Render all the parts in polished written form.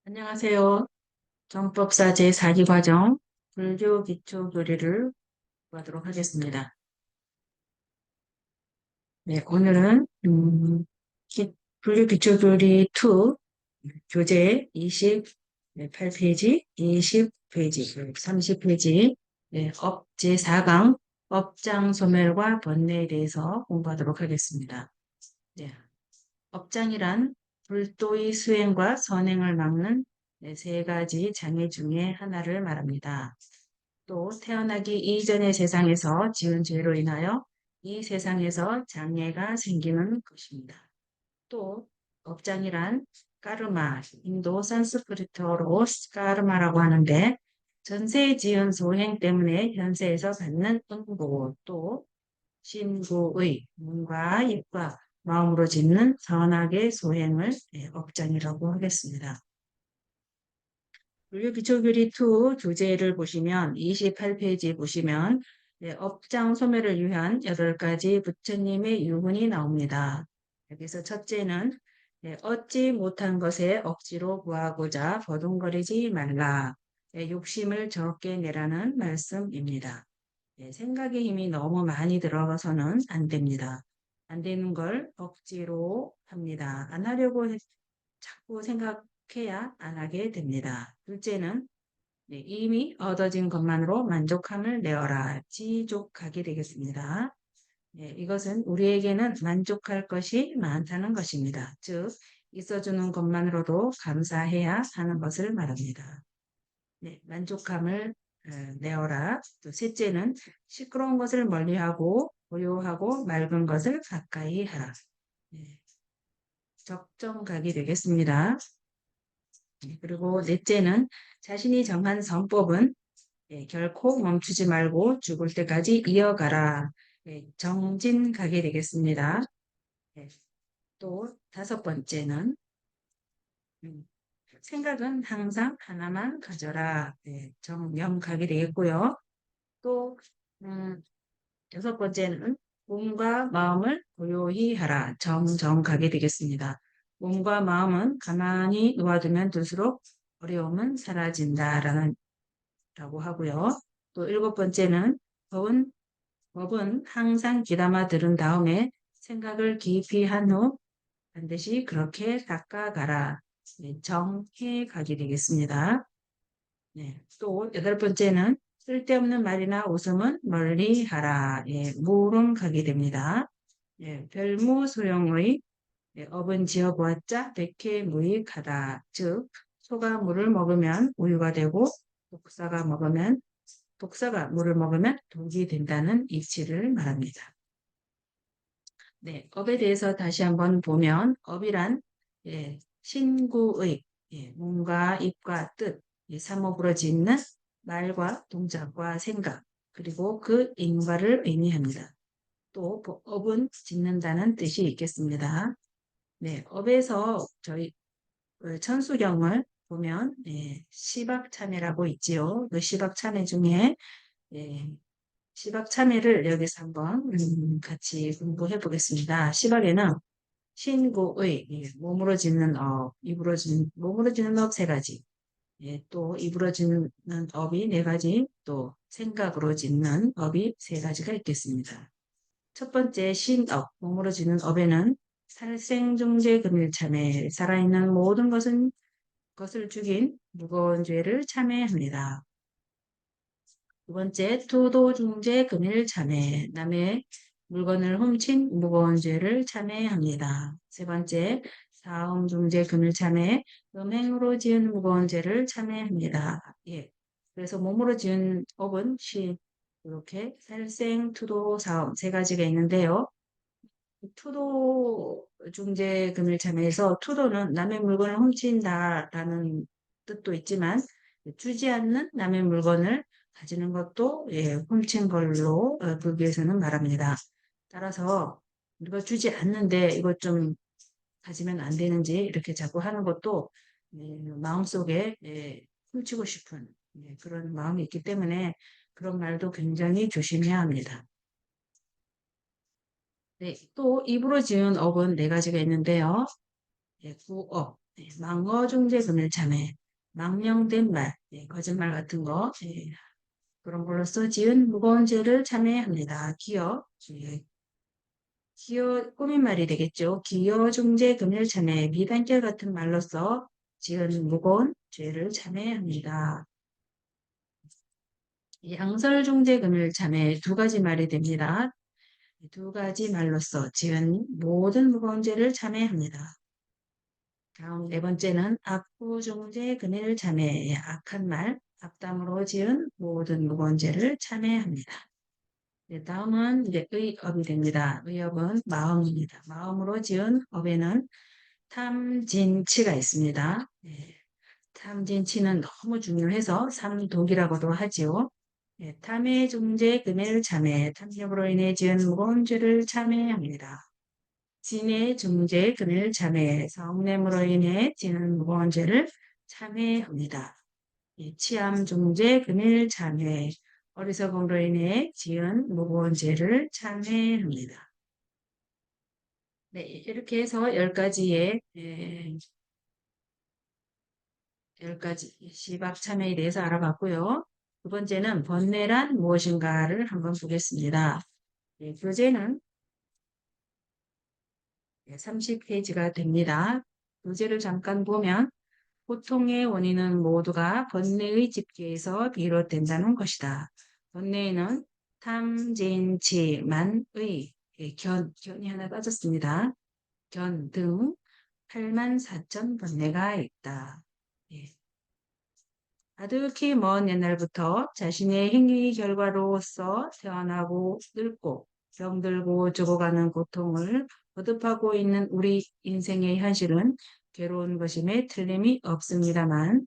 안녕하세요. 정법사 제4기 과정 불교 기초 교리를 하도록 하겠습니다. 네, 오늘은 불교 기초 교리 2 교재 28페이지, 20페이지, 30페이지 업 제4강 업장 소멸과 번뇌에 대해서 공부하도록 하겠습니다. 네, 업장이란 불도의 수행과 선행을 막는 세 가지 장애 중에 하나를 말합니다. 또 태어나기 이전의 세상에서 지은 죄로 인하여 이 세상에서 장애가 생기는 것입니다. 또 업장이란 까르마, 인도 산스크리트어로 까르마라고 하는데 전세에 지은 소행 때문에 현세에서 받는 은고, 또 신구의 눈과 입과 마음으로 짓는 선악의 소행을 업장이라고 하겠습니다. 불교 기초교리 2 교재를 보시면 28페이지 보시면 업장 소멸을 위한 8가지 부처님의 유훈이 나옵니다. 여기서 첫째는 얻지 못한 것에 억지로 구하고자 버둥거리지 말라. 욕심을 적게 내라는 말씀입니다. 생각의 힘이 너무 많이 들어가서는 안 됩니다. 안 되는 걸 억지로 합니다. 안 하려고 자꾸 생각해야 안 하게 됩니다. 둘째는 이미 얻어진 것만으로 만족함을 내어라. 지족하게 되겠습니다. 이것은 우리에게는 만족할 것이 많다는 것입니다. 즉, 있어주는 것만으로도 감사해야 하는 것을 말합니다. 만족함을 내어라. 또 셋째는 시끄러운 것을 멀리하고 고요하고 맑은 것을 가까이 하라. 적정각이 되겠습니다. 그리고 넷째는 자신이 정한 선법은 결코 멈추지 말고 죽을 때까지 이어가라. 정진각이 되겠습니다. 또 다섯 번째는 생각은 항상 하나만 가져라. 정명각이 되겠고요. 또 여섯 번째는 몸과 마음을 고요히 하라. 정정각이 되겠습니다. 몸과 마음은 가만히 놓아두면 둘수록 어려움은 사라진다라는 라고 하고요. 또 일곱 번째는 법은 항상 귀담아 들은 다음에 생각을 깊이 한 후 반드시 그렇게 닦아가라. 정해 가게 되겠습니다. 또 여덟 번째는 쓸데없는 말이나 웃음은 멀리 하라. 무름 가게 됩니다. 별무 소용의 업은 지어보았자 백해 무익하다. 즉 소가 물을 먹으면 우유가 되고 독사가 물을 먹으면 독이 된다는 이치를 말합니다. 업에 대해서 다시 한번 보면 업이란 신구의 몸과 입과 뜻, 삼업으로 짓는 말과 동작과 생각, 그리고 그 인과를 의미합니다. 또 업은 짓는다는 뜻이 있겠습니다. 업에서 저희 천수경을 보면 시박참회라고 있지요. 그 시박참회 중에 시박참회를 여기서 한번 같이 공부해 보겠습니다. 시박에는 신구의 몸으로 짓는 업, 몸으로 짓는 업 세 가지, 또 입으로 짓는 업이 네 가지, 또 생각으로 짓는 업이 세 가지가 있겠습니다. 첫 번째 신업, 몸으로 짓는 업에는 살생중죄 금일참회, 살아있는 모든 것을 죽인 무거운 죄를 참회합니다. 두 번째, 투도중죄 금일참회, 남의 물건을 훔친 무거운 죄를 참회합니다. 세 번째, 사음중죄 금일참회, 음행으로 지은 무거운 죄를 참회합니다. 그래서 몸으로 지은 업은 이렇게 살생, 투도, 사음 세 가지가 있는데요. 투도 중재 금일참회에서 투도는 남의 물건을 훔친다라는 뜻도 있지만 주지 않는 남의 물건을 가지는 것도 훔친 걸로 불교에서는 말합니다. 따라서 우리가 주지 않는데 이것 좀 가지면 안 되는지 이렇게 자꾸 하는 것도 마음속에 훔치고 싶은 그런 마음이 있기 때문에 그런 말도 굉장히 조심해야 합니다. 또 입으로 지은 업은 네 가지가 있는데요. 구업, 망어중재 금일참회, 망령된 말, 거짓말 같은 거, 그런 걸로써 지은 무거운 죄를 참회합니다. 기여 꾸민말이 되겠죠. 기여중재 금일참회, 미단결 같은 말로써 지은 무거운 죄를 참회합니다. 양설중재 금일참회 두 가지 말이 됩니다. 두 가지 말로써 지은 모든 무거운 죄를 참회합니다. 다음 네 번째는 악구중재 금일참회, 악한 말, 악담으로 지은 모든 무거운 죄를 참회합니다. 네, 다음은 이제 의업이 됩니다. 의업은 마음입니다. 마음으로 지은 업에는 탐진치가 있습니다. 탐진치는 너무 중요해서 삼독이라고도 하지요. 탐의 중재, 금일 참회, 탐욕으로 인해 지은 무거운 죄를 참회합니다. 진의 중재, 금일 참회, 성냄으로 인해 지은 무거운 죄를 참회합니다. 치암 중재, 금일 참회, 어리석음으로 인해 지은 무거운 죄를 참회합니다. 네, 이렇게 해서 10가지의 10가지 시박 참회에 대해서 알아봤고요. 두 번째는 번뇌란 무엇인가를 한번 보겠습니다. 교재는 30페이지가 됩니다. 교재를 잠깐 보면 고통의 원인은 모두가 번뇌의 집계에서 비롯된다는 것이다. 번뇌에는 탐, 진, 치, 만, 의, 견이 하나 빠졌습니다. 견 등 8만 4천 번뇌가 있다. 아득히 먼 옛날부터 자신의 행위 결과로서 태어나고 늙고 병들고 죽어가는 고통을 거듭하고 있는 우리 인생의 현실은 괴로운 것임에 틀림이 없습니다만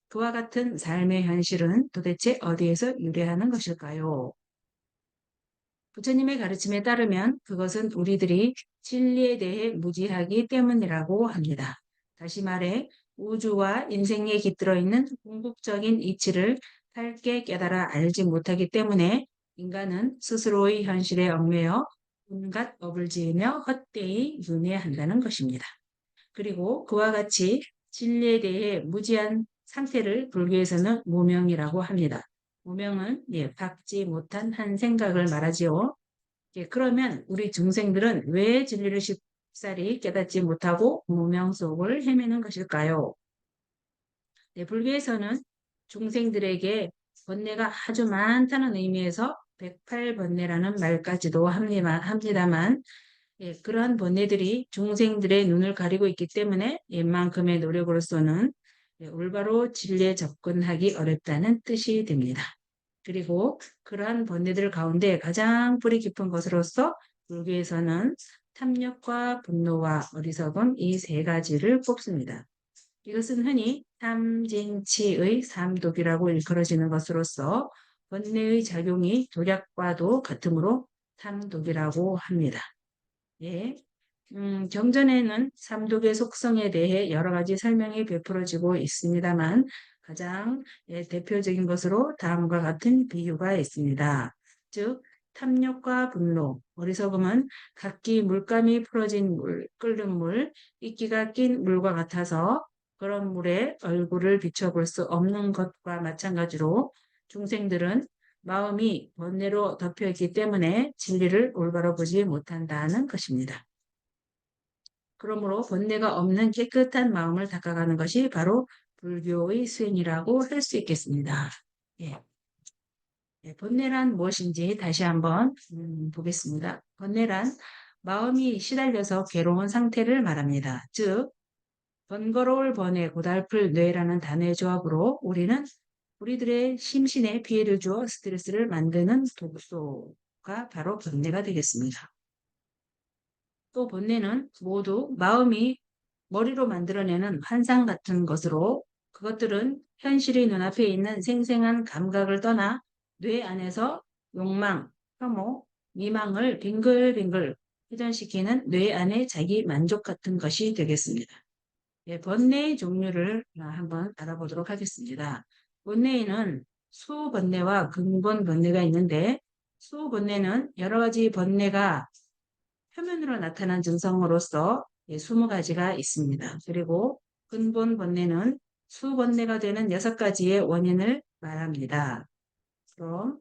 그와 같은 삶의 현실은 도대체 어디에서 유래하는 것일까요? 부처님의 가르침에 따르면 그것은 우리들이 진리에 대해 무지하기 때문이라고 합니다. 다시 말해 우주와 인생에 깃들어 있는 궁극적인 이치를 밝게 깨달아 알지 못하기 때문에 인간은 스스로의 현실에 얽매여 온갖 업을 지으며 헛되이 윤회한다는 것입니다. 그리고 그와 같이 진리에 대해 무지한 상태를 불교에서는 무명이라고 합니다. 무명은 박지 못한 한 생각을 말하지요. 그러면 우리 중생들은 왜 진리를 쉽사리 깨닫지 못하고 무명 속을 헤매는 것일까요? 불교에서는 중생들에게 번뇌가 아주 많다는 의미에서 108번뇌라는 말까지도 합니다만 그러한 번뇌들이 중생들의 눈을 가리고 있기 때문에 웬만큼의 노력으로서는 올바로 진리에 접근하기 어렵다는 뜻이 됩니다. 그리고 그러한 번뇌들 가운데 가장 뿌리 깊은 것으로서 불교에서는 탐욕과 분노와 어리석음 이 세 가지를 꼽습니다. 이것은 흔히 탐진치의 삼독이라고 일컬어지는 것으로서 번뇌의 작용이 도약과도 같으므로 탐독이라고 합니다. 경전에는 삼독의 속성에 대해 여러 가지 설명이 베풀어지고 있습니다만 가장 대표적인 것으로 다음과 같은 비유가 있습니다. 즉 탐욕과 분노, 어리석음은 각기 물감이 풀어진 물, 끓는 물, 이끼가 낀 물과 같아서 그런 물에 얼굴을 비춰볼 수 없는 것과 마찬가지로 중생들은 마음이 번뇌로 덮여있기 때문에 진리를 올바로 보지 못한다는 것입니다. 그러므로 번뇌가 없는 깨끗한 마음을 닦아가는 것이 바로 불교의 수행이라고 할 수 있겠습니다. 번뇌란 무엇인지 다시 한번 보겠습니다. 번뇌란 마음이 시달려서 괴로운 상태를 말합니다. 즉 번거로울 번뇌, 고달플 뇌라는 단어의 조합으로 우리는 우리들의 심신에 피해를 주어 스트레스를 만드는 독소가 바로 번뇌가 되겠습니다. 또 번뇌는 모두 마음이 머리로 만들어내는 환상 같은 것으로 그것들은 현실이 눈앞에 있는 생생한 감각을 떠나 뇌 안에서 욕망, 혐오, 미망을 빙글빙글 회전시키는 뇌 안의 자기 만족 같은 것이 되겠습니다. 번뇌의 종류를 한번 알아보도록 하겠습니다. 번뇌에는 수번뇌와 근본 번뇌가 있는데 수번뇌는 여러 가지 번뇌가 표면으로 나타난 증상으로서 20가지가 있습니다. 그리고 근본 번뇌는 수번뇌가 되는 6가지의 원인을 말합니다. 그럼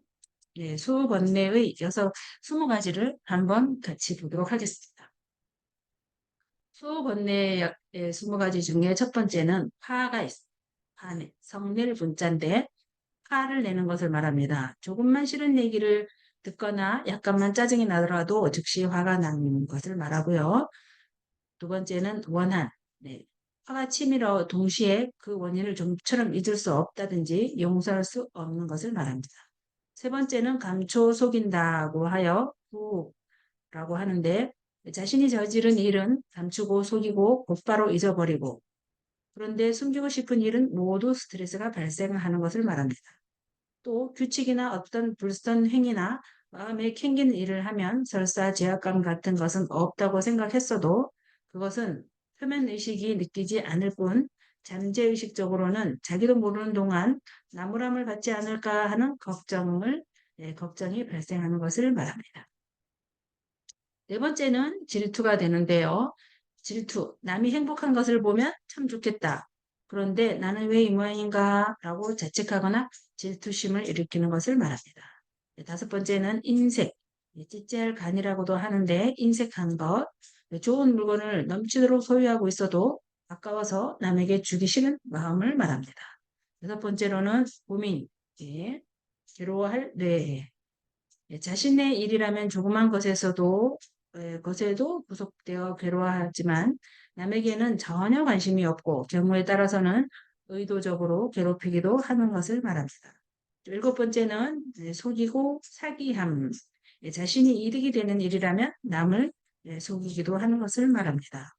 수번뇌의 20가지를 한번 같이 보도록 하겠습니다. 수번뇌의 20가지 중에 첫 번째는 화가 있습니다. 화내, 성낼 분자인데 화를 내는 것을 말합니다. 조금만 싫은 얘기를 듣거나 약간만 짜증이 나더라도 즉시 화가 나는 것을 말하고요. 두 번째는 원한. 네. 화가 치밀어 동시에 그 원인을 좀처럼 잊을 수 없다든지 용서할 수 없는 것을 말합니다. 세 번째는 감춰 속인다고 하여 후라고 하는데 자신이 저지른 일은 감추고 속이고 곧바로 잊어버리고 그런데 숨기고 싶은 일은 모두 스트레스가 발생하는 것을 말합니다. 또 규칙이나 어떤 불선 행위나 마음에 캥기는 일을 하면 설사 죄악감 같은 것은 없다고 생각했어도 그것은 표면의식이 느끼지 않을 뿐 잠재의식적으로는 자기도 모르는 동안 나무람을 받지 않을까 하는 걱정이 발생하는 것을 말합니다. 네 번째는 질투가 되는데요. 질투, 남이 행복한 것을 보면 참 좋겠다. 그런데 나는 왜 이 모양인가? 라고 자책하거나 질투심을 일으키는 것을 말합니다. 네, 다섯 번째는 인색, 찌찌할 간이라고도 하는데 인색한 것, 좋은 물건을 넘치도록 소유하고 있어도 아까워서 남에게 주기 싫은 마음을 말합니다. 여섯 번째로는 고민, 괴로워할 뇌, 자신의 일이라면 조그만 것에도 구속되어 괴로워하지만 남에게는 전혀 관심이 없고 경우에 따라서는 의도적으로 괴롭히기도 하는 것을 말합니다. 일곱 번째는 속이고 사기함. 자신이 이득이 되는 일이라면 남을 속이기도 하는 것을 말합니다.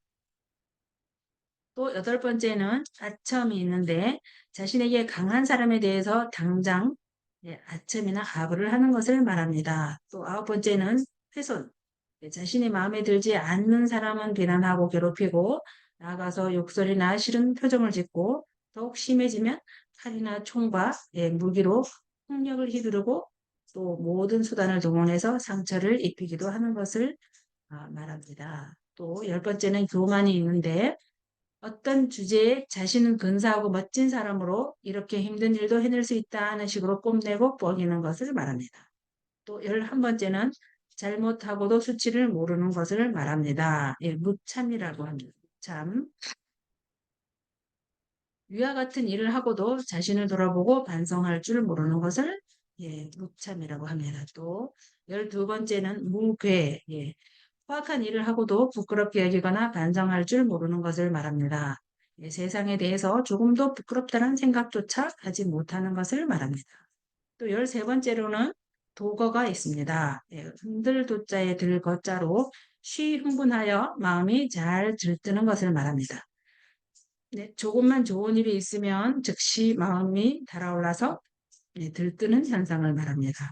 또 여덟 번째는 아첨이 있는데 자신에게 강한 사람에 대해서 당장 아첨이나 아부를 하는 것을 말합니다. 또 아홉 번째는 훼손. 자신이 마음에 들지 않는 사람은 비난하고 괴롭히고 나아가서 욕설이나 싫은 표정을 짓고 더욱 심해지면 칼이나 총과 무기로 폭력을 휘두르고 또 모든 수단을 동원해서 상처를 입히기도 하는 것을 말합니다. 또 열 번째는 교만이 있는데 어떤 주제에 자신은 근사하고 멋진 사람으로 이렇게 힘든 일도 해낼 수 있다 하는 식으로 뽐내고 뻐기는 것을 말합니다. 또 11번째는 잘못하고도 수치를 모르는 것을 말합니다. 무참이라고 합니다. 무참. 위와 같은 일을 하고도 자신을 돌아보고 반성할 줄 모르는 것을 무참이라고 합니다. 또 12번째는 무괴. 포악한 일을 하고도 부끄럽게 여기거나 반성할 줄 모르는 것을 말합니다. 세상에 대해서 조금도 부끄럽다는 생각조차 하지 못하는 것을 말합니다. 또 13번째로는 도거가 있습니다. 흔들도자에 들거자로 쉬 흥분하여 마음이 잘 들뜨는 것을 말합니다. 조금만 좋은 일이 있으면 즉시 마음이 달아올라서 들뜨는 현상을 말합니다.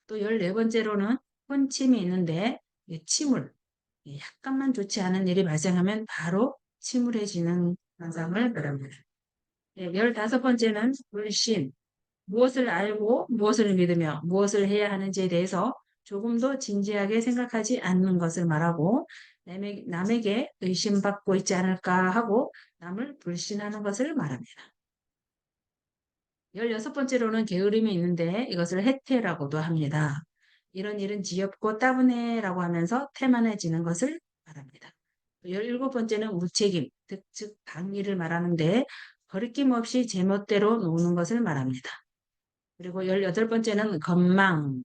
또 14번째로는 혼침이 있는데 침울, 약간만 좋지 않은 일이 발생하면 바로 침울해지는 현상을 말합니다. 15번째는 불신, 무엇을 알고 무엇을 믿으며 무엇을 해야 하는지에 대해서 조금도 진지하게 생각하지 않는 것을 말하고 남에게 의심받고 있지 않을까 하고 남을 불신하는 것을 말합니다. 16번째로는 게으름이 있는데 이것을 해태라고도 합니다. 이런 일은 지겹고 따분해라고 하면서 태만해지는 것을 말합니다. 17번째는 무책임, 즉 방위를 말하는데 거리낌 없이 제멋대로 노는 것을 말합니다. 그리고 18번째는 건망.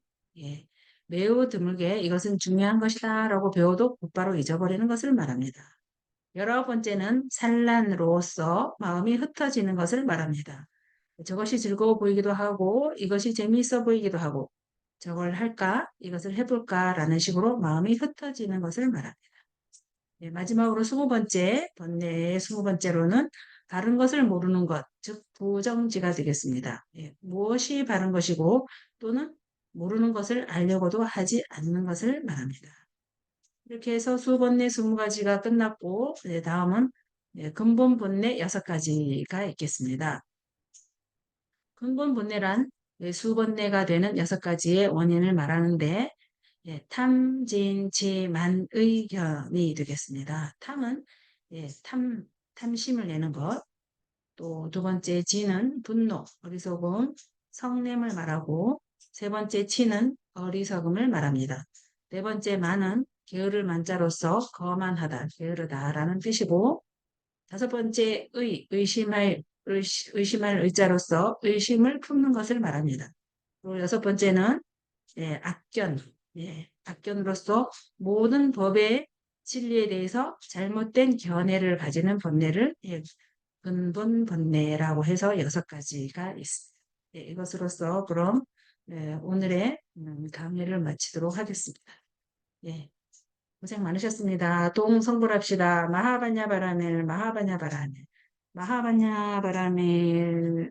매우 드물게 이것은 중요한 것이다 라고 배워도 곧바로 잊어버리는 것을 말합니다. 19번째는 산란으로서 마음이 흩어지는 것을 말합니다. 저것이 즐거워 보이기도 하고 이것이 재미있어 보이기도 하고 저걸 할까 이것을 해볼까 라는 식으로 마음이 흩어지는 것을 말합니다. 마지막으로 20번째 번뇌의 20번째로는 바른 것을 모르는 것, 즉 부정지가 되겠습니다. 무엇이 바른 것이고 또는 모르는 것을 알려고도 하지 않는 것을 말합니다. 이렇게 해서 수번뇌 20가지가 끝났고 다음은 근본 번뇌 6가지가 있겠습니다. 근본 번뇌란 수번뇌가 되는 6가지의 원인을 말하는데 탐, 진, 치, 만, 의, 견이 되겠습니다. 탐은 탐, 탐심을 내는 것. 또 두 번째 지는 분노, 어리석음, 성냄을 말하고 세 번째 치는 어리석음을 말합니다. 네 번째 만은 게으를 만자로서 거만하다, 게으르다라는 뜻이고 다섯 번째 의심할 의자로서 의심을 품는 것을 말합니다. 그리고 여섯 번째는 악견, 악견으로서 모든 법의 진리에 대해서 잘못된 견해를 가지는 번뇌를 근본 번뇌라고 해서 여섯 가지가 있습니다. 이것으로서 그럼 오늘의 강의를 마치도록 하겠습니다. 예, 고생 많으셨습니다. 동성불합시다. 마하바냐 바라멜, 마하바냐 바라멜, 마하바냐 바라멜.